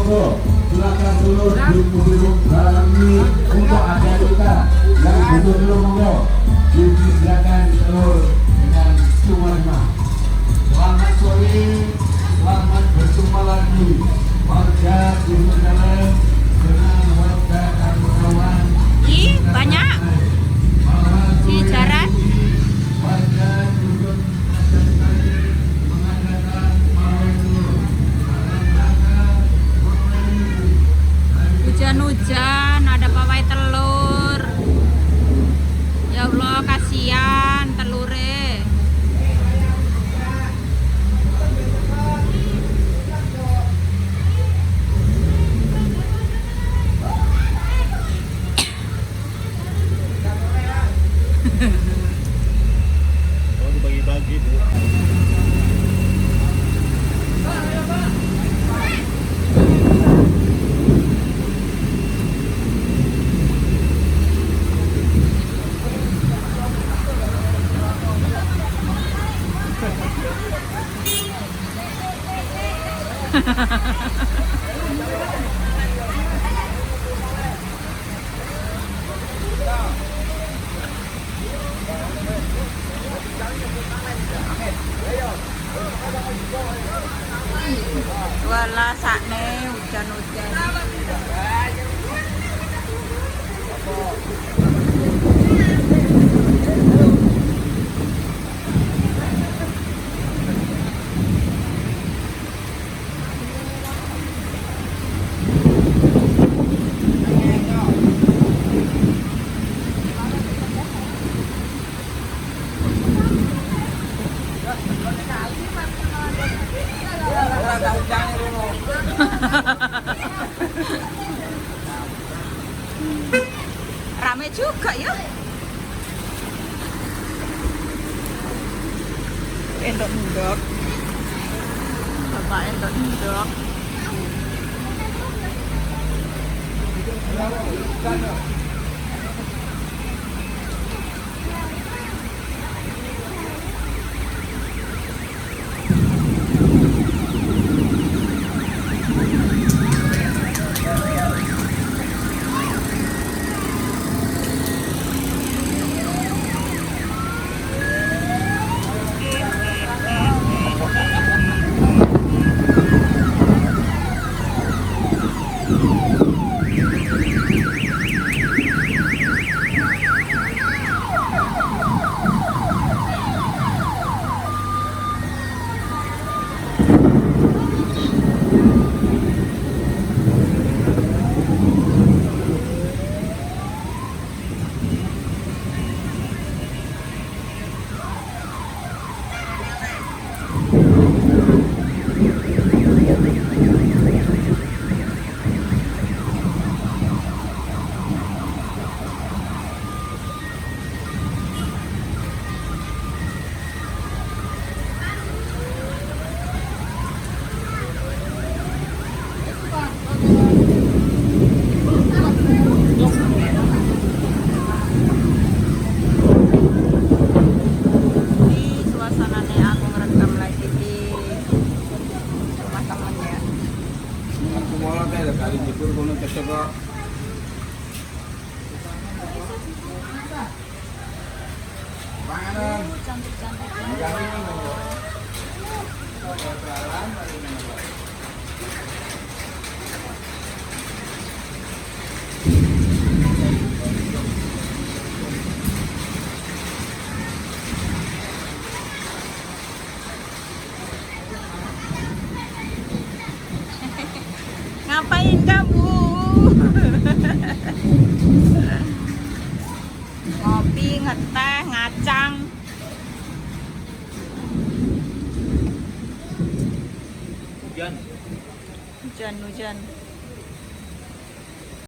monggo silakan dulu duduk bareng untuk ada kita yang duduk dulu monggo disediakan telur dengan cuma-cuma. Selamat sore, selamat berjumpa lagi warga di dalam dengan warga kawan-kawan. Ih, banyak di jaran. Warga duduk mengadakan pawai dulu. Hujan-hujan, ada pawai telur. Ya Allah, kasihan telure. Oh, dibagi-bagi Bu. Walah sakne hujan-hujan. Rame juga ya. Endok-endok. Bapak endok-endok. Kali jebur kono keseko. Panganan. Cantik-cantik. Ngapain kamu? Ngopi, ngeteh, ngacang. Hujan. Hujan-hujan.